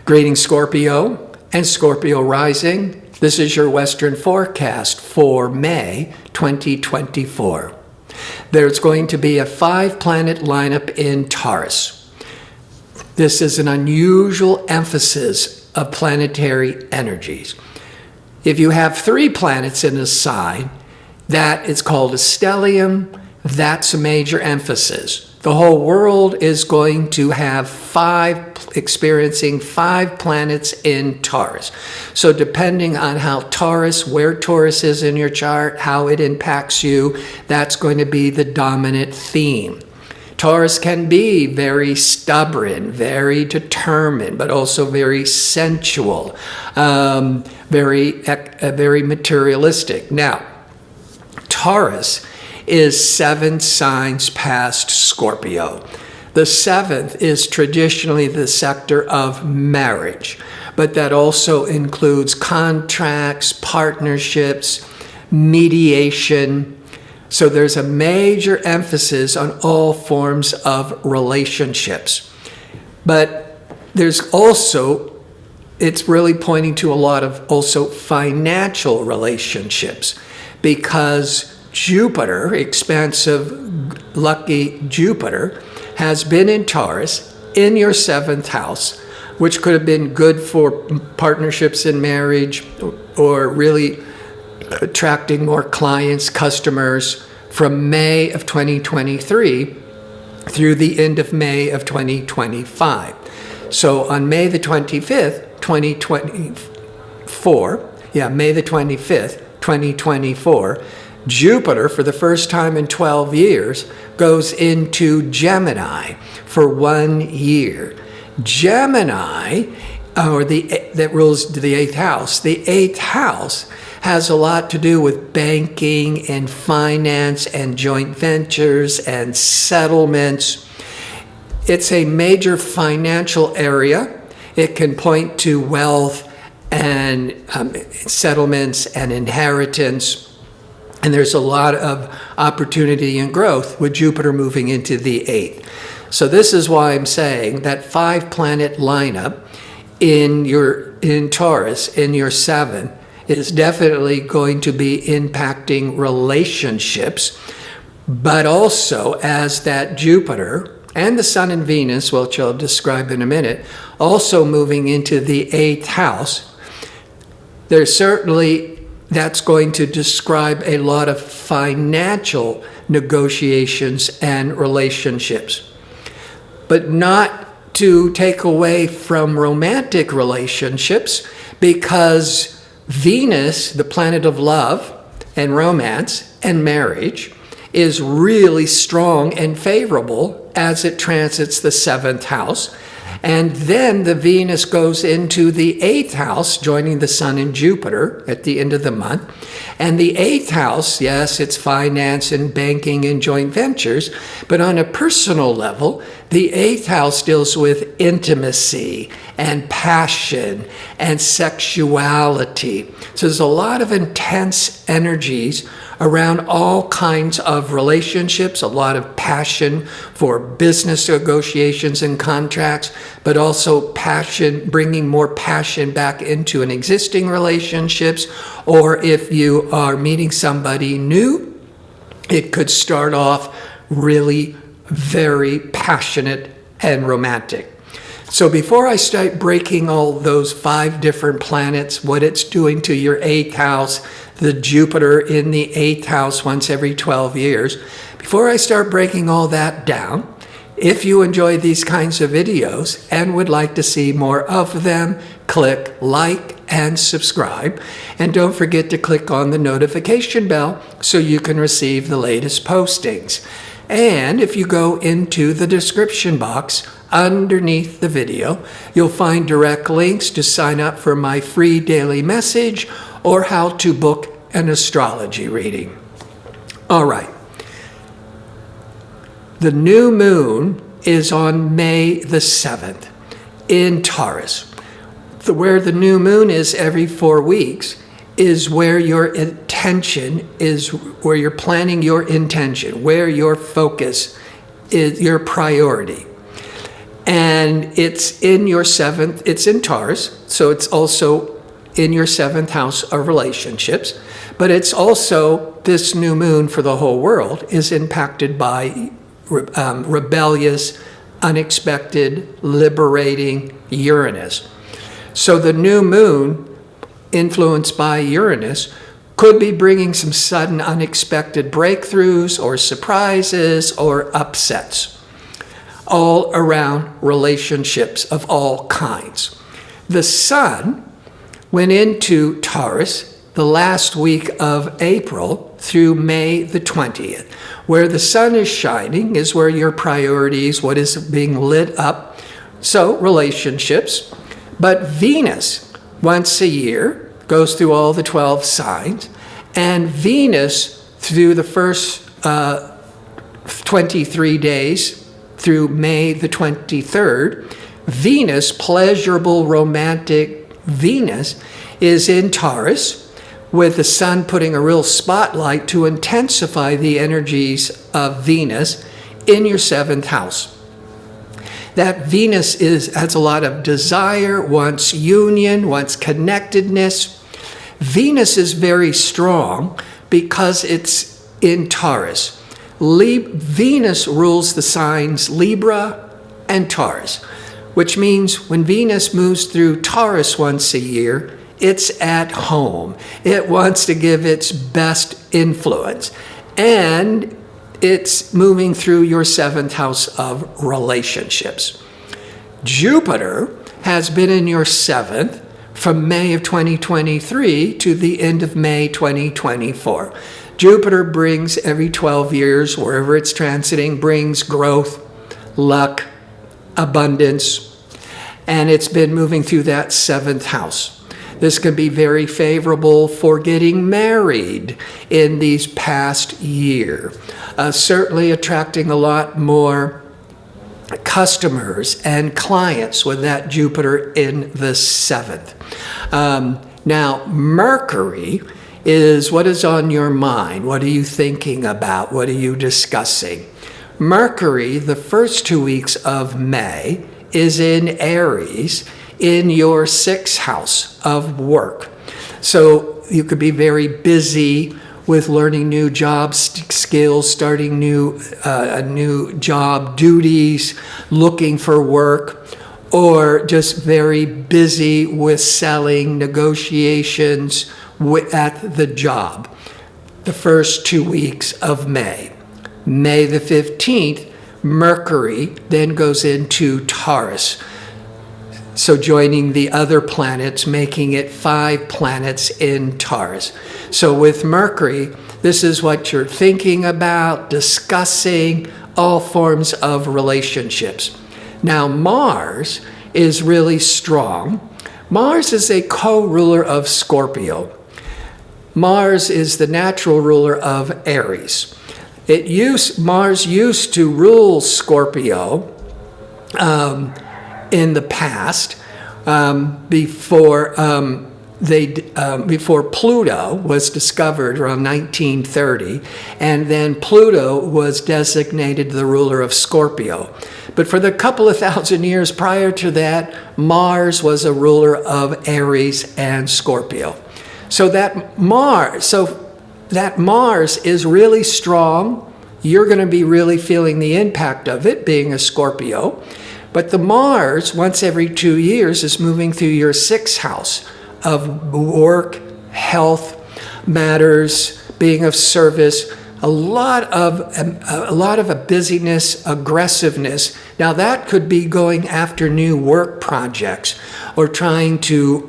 Greetings, Scorpio and Scorpio rising. This is your Western forecast for May 2024. There's going to be a 5-planet lineup in Taurus. This is an unusual emphasis of planetary energies. If you have 3 planets in a sign, that is called a stellium. That's a major emphasis. The whole world is going to have experiencing 5 planets in Taurus. So depending on where Taurus is in your chart, how it impacts you, that's going to be the dominant theme. Taurus can be very stubborn, very determined, but also very sensual, very materialistic. Now, Taurus is 7 signs past Scorpio. The 7th is traditionally the sector of marriage, but that also includes contracts, partnerships, mediation. So there's a major emphasis on all forms of relationships. But there's also, it's really pointing to a lot of also financial relationships, because Jupiter, expansive, lucky Jupiter, has been in Taurus in your 7th house, which could have been good for partnerships in marriage or really attracting more clients, customers from May of 2023 through the end of May of 2025. So on May the 25th, 2024, May the 25th, 2024, Jupiter, for the first time in 12 years, goes into Gemini for 1 year. Gemini, that rules the 8th house. The 8th house has a lot to do with banking and finance and joint ventures and settlements. It's a major financial area. It can point to wealth and settlements and inheritance. And there's a lot of opportunity and growth with Jupiter moving into the 8th. So this is why I'm saying that 5-planet lineup in Taurus, in your 7th, is definitely going to be impacting relationships, but also as that Jupiter and the Sun and Venus, which I'll describe in a minute, also moving into the 8th house, that's going to describe a lot of financial negotiations and relationships, but not to take away from romantic relationships, because Venus, the planet of love and romance and marriage, is really strong and favorable as it transits the 7th house. And then the Venus goes into the 8th house, joining the Sun and Jupiter at the end of the month. And the 8th house, yes, it's finance and banking and joint ventures, but on a personal level, the 8th house deals with intimacy and passion and sexuality. So there's a lot of intense energies around all kinds of relationships, a lot of passion for business negotiations and contracts, but also passion, bringing more passion back into an existing relationships. Or if you are meeting somebody new, it could start off really very passionate and romantic. So before I start breaking all those 5 different planets, what it's doing to your 8th house, the Jupiter in the 8th house once every 12 years, before I start breaking all that down, if you enjoy these kinds of videos and would like to see more of them, click like and subscribe. And don't forget to click on the notification bell so you can receive the latest postings. And if you go into the description box underneath the video, you'll find direct links to sign up for my free daily message or how to book an astrology reading. All right. The new moon is on May the 7th in Taurus. Where the new moon is every 4 weeks is where your intention is, where you're planning your intention, where your focus is, your priority. And it's in your seventh, it's in Taurus, so it's also in your seventh house of relationships. But it's also, this new moon for the whole world is impacted by rebellious, unexpected, liberating Uranus. So the new moon, influenced by Uranus, could be bringing some sudden unexpected breakthroughs or surprises or upsets all around relationships of all kinds. The sun went into Taurus the last week of April through May the 20th. Where the sun is shining is where your priorities, what is being lit up, so relationships. But Venus, once a year, goes through all the 12 signs, and Venus, through the first 23 days, through May the 23rd, Venus, pleasurable, romantic Venus, is in Taurus, with the sun putting a real spotlight to intensify the energies of Venus in your seventh house. That Venus has a lot of desire, wants union, wants connectedness. Venus is very strong because it's in Taurus. Venus rules the signs Libra and Taurus, which means when Venus moves through Taurus once a year, it's at home. It wants to give its best influence. And it's moving through your seventh house of relationships. Jupiter has been in your seventh from May of 2023 to the end of May 2024. Jupiter brings every 12 years, wherever it's transiting, brings growth, luck, abundance, and it's been moving through that seventh house. This can be very favorable for getting married in these past year. Certainly attracting a lot more customers and clients with that Jupiter in the seventh. Now, Mercury is what is on your mind. What are you thinking about? What are you discussing? Mercury, the first 2 weeks of May, is in Aries, in your sixth house of work. So you could be very busy with learning new job skills, starting new job duties, looking for work, or just very busy with selling, negotiations at the job. The first 2 weeks of May. May the 15th, Mercury then goes into Taurus. So joining the other planets, making it 5 planets in Taurus. So with Mercury, this is what you're thinking about, discussing, all forms of relationships. Now Mars is really strong. Mars is a co-ruler of Scorpio. Mars is the natural ruler of Aries. Mars used to rule Scorpio in the past, before Pluto was discovered around 1930, and then Pluto was designated the ruler of Scorpio. But for the couple of thousand years prior to that, Mars was a ruler of Aries and Scorpio. So that Mars is really strong. You're going to be really feeling the impact of it, being a Scorpio. But the Mars, once every 2 years, is moving through your sixth house of work, health, matters, being of service, a lot of a busyness, aggressiveness. Now that could be going after new work projects or trying to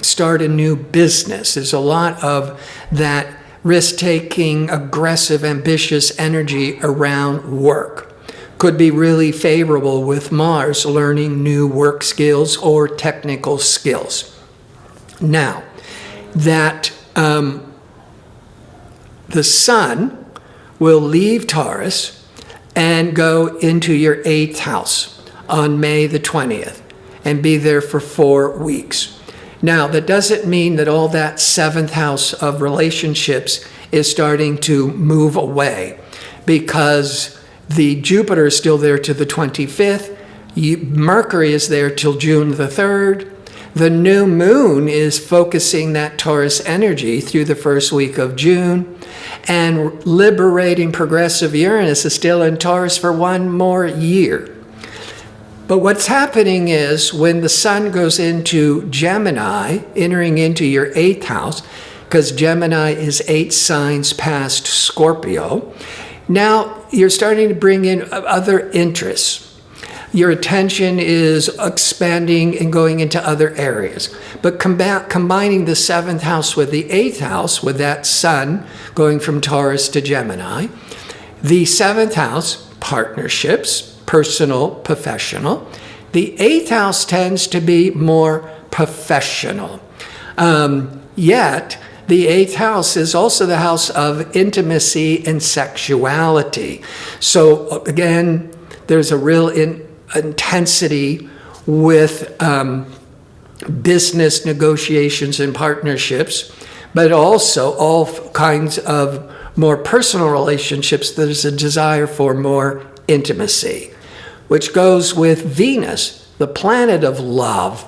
start a new business. There's a lot of that risk-taking, aggressive, ambitious energy around work. Could be really favorable with Mars learning new work skills or technical skills. Now, that the sun will leave Taurus and go into your 8th house on May the 20th and be there for 4 weeks. Now, that doesn't mean that all that 7th house of relationships is starting to move away, because the Jupiter is still there to the 25th. Mercury is there till June the 3rd. The new moon is focusing that Taurus energy through the first week of June. And liberating progressive Uranus is still in Taurus for one more year. But what's happening is when the sun goes into Gemini, entering into your 8th house, because Gemini is 8 signs past Scorpio, now you're starting to bring in other interests. Your attention is expanding and going into other areas. But combining the 7th house with the 8th house, with that sun going from Taurus to Gemini, the 7th house, partnerships, personal, professional. The 8th house tends to be more professional. Yet, the 8th house is also the house of intimacy and sexuality. So again, there's a real intensity with business negotiations and partnerships, but also all kinds of more personal relationships. There's a desire for more intimacy, which goes with Venus, the planet of love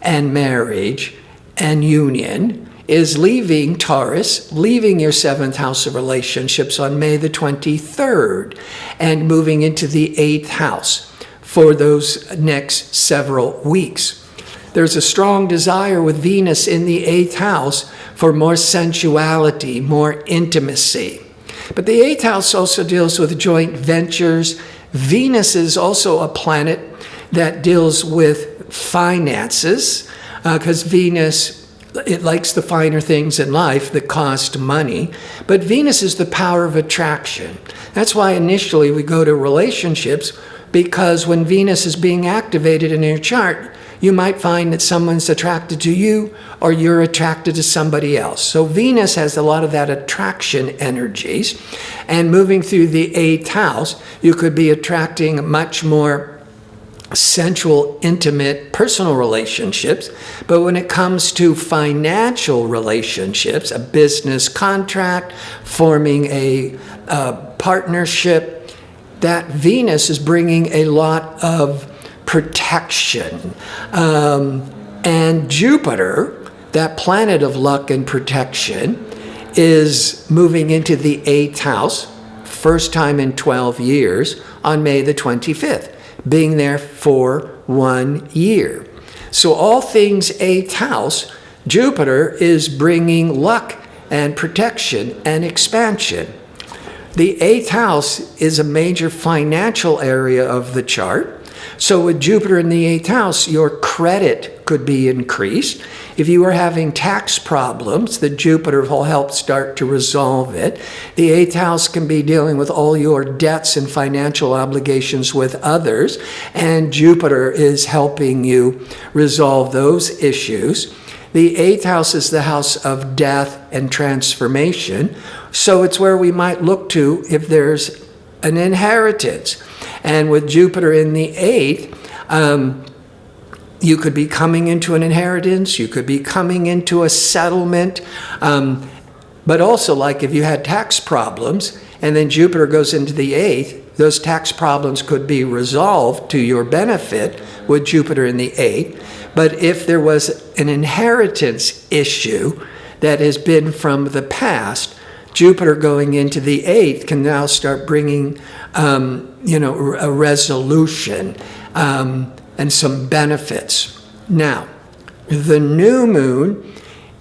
and marriage and union, is leaving Taurus, leaving your 7th house of relationships on May the 23rd and moving into the 8th house for those next several weeks. There's a strong desire with Venus in the 8th house for more sensuality, more intimacy. But the 8th house also deals with joint ventures. Venus is also a planet that deals with finances, because Venus, it likes the finer things in life that cost money. But Venus is the power of attraction. That's why initially we go to relationships, because when Venus is being activated in your chart, you might find that someone's attracted to you or you're attracted to somebody else. So Venus has a lot of that attraction energies. And moving through the 8th house, you could be attracting much more sensual, intimate, personal relationships. But when it comes to financial relationships, a business contract, forming a partnership, that Venus is bringing a lot of protection. And Jupiter, that planet of luck and protection, is moving into the 8th house, first time in 12 years, on May the 25th, being there for 1 year. So all things 8th house, Jupiter is bringing luck and protection and expansion. The 8th house is a major financial area of the chart. So with Jupiter in the 8th house, your credit could be increased. If you were having tax problems, the Jupiter will help start to resolve it. The 8th house can be dealing with all your debts and financial obligations with others, and Jupiter is helping you resolve those issues. The 8th house is the house of death and transformation. So it's where we might look to if there's an inheritance. And with Jupiter in the 8th, you could be coming into an inheritance, you could be coming into a settlement, but also like if you had tax problems and then Jupiter goes into the 8th, those tax problems could be resolved to your benefit with Jupiter in the 8th. But if there was an inheritance issue that has been from the past, Jupiter going into the 8th can now start bringing, a resolution and some benefits. Now, the new moon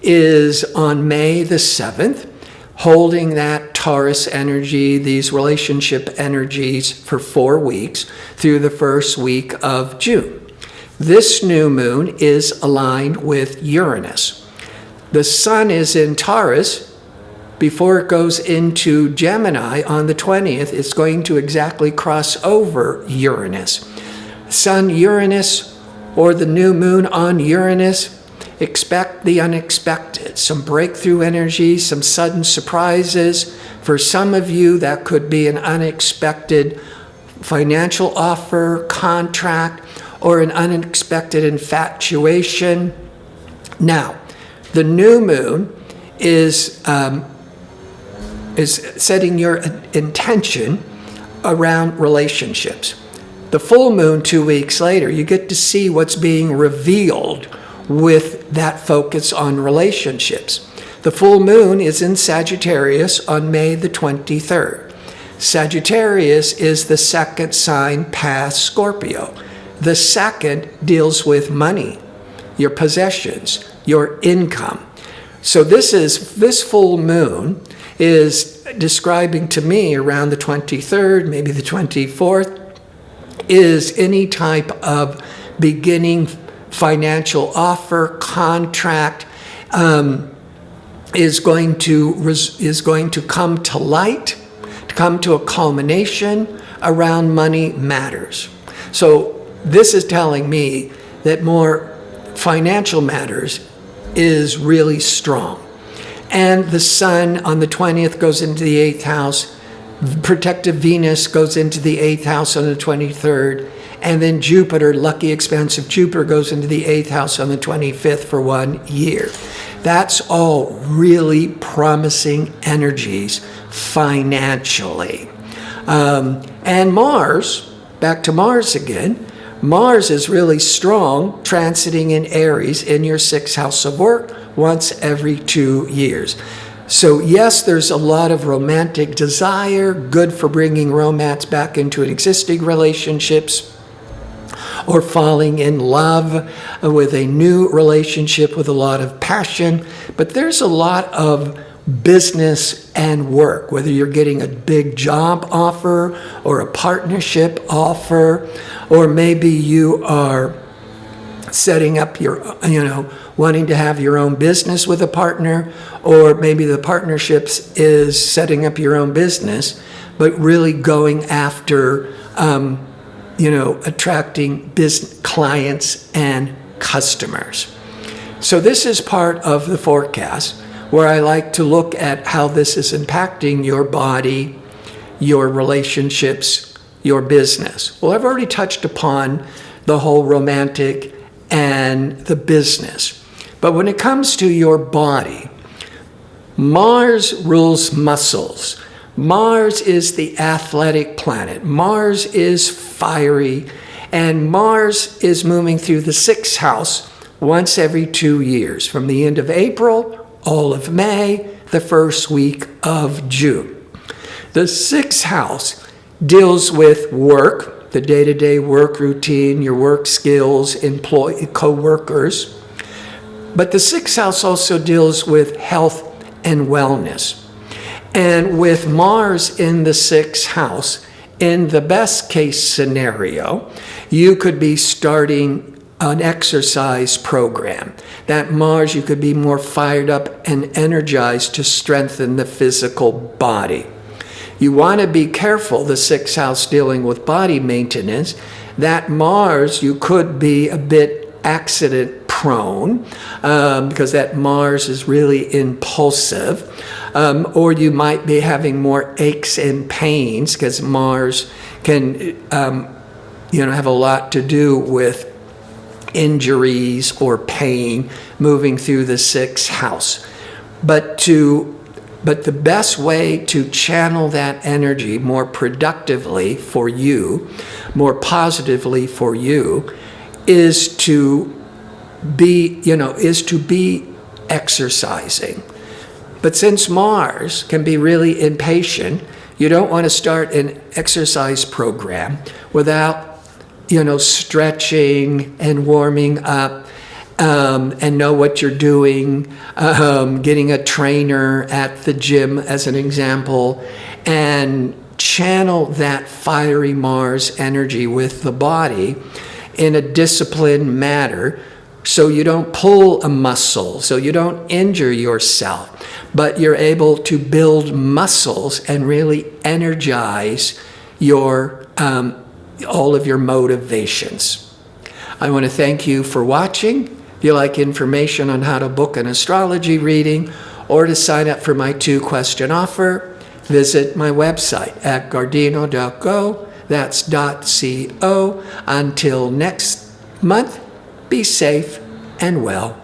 is on May the 7th, holding that Taurus energy, these relationship energies for 4 weeks through the first week of June. This new moon is aligned with Uranus. The sun is in Taurus. Before it goes into Gemini on the 20th, it's going to exactly cross over Uranus. Sun Uranus, or the new moon on Uranus, expect the unexpected, some breakthrough energy, some sudden surprises. For some of you, that could be an unexpected financial offer, contract, or an unexpected infatuation. Now, the new moon is setting your intention around relationships. The full moon 2 weeks later, you get to see what's being revealed with that focus on relationships. The full moon is in Sagittarius on May the 23rd. Sagittarius is the second sign past Scorpio. The second deals with money, your possessions, your income. So this full moon is describing to me around the 23rd, maybe the 24th, is any type of beginning financial offer, contract, is going to come to light, to come to a culmination around money matters. So this is telling me that more financial matters is really strong. And the sun on the 20th goes into the 8th house. Protective Venus goes into the 8th house on the 23rd. And then Jupiter, lucky expansive Jupiter, goes into the 8th house on the 25th for 1 year. That's all really promising energies financially. And Mars, back to Mars again, Mars is really strong, transiting in Aries in your 6th house of work once every 2 years. So yes, there's a lot of romantic desire, good for bringing romance back into existing relationships, or falling in love with a new relationship with a lot of passion. But there's a lot of business and work, whether you're getting a big job offer or a partnership offer, or maybe you are setting up your, wanting to have your own business with a partner, or maybe the partnerships is setting up your own business, but really going after, attracting business clients and customers. So this is part of the forecast where I like to look at how this is impacting your body, your relationships, your business. Well, I've already touched upon the whole romantic and the business. But when it comes to your body, Mars rules muscles. Mars is the athletic planet. Mars is fiery, and Mars is moving through the 6th house once every 2 years, from the end of April, all of May, the first week of June. The 6th house deals with work, the day-to-day work routine, your work skills, co-workers. But the 6th house also deals with health and wellness. And with Mars in the 6th house, in the best case scenario, you could be starting an exercise program. That Mars, you could be more fired up and energized to strengthen the physical body. You want to be careful, the 6th house dealing with body maintenance, that Mars, you could be a bit accident prone because that Mars is really impulsive, or you might be having more aches and pains because Mars can have a lot to do with injuries or pain moving through the 6th house. But the best way to channel that energy more productively for you, more positively for you, is to be exercising. But since Mars can be really impatient, you don't want to start an exercise program without stretching and warming up, and know what you're doing, getting a trainer at the gym as an example, and channel that fiery Mars energy with the body in a disciplined manner so you don't pull a muscle, so you don't injure yourself, but you're able to build muscles and really energize your all of your motivations. I want to thank you for watching. If you like information on how to book an astrology reading or to sign up for my 2-question offer, visit my website at gardino.go. That's .co. Until next month, be safe and well.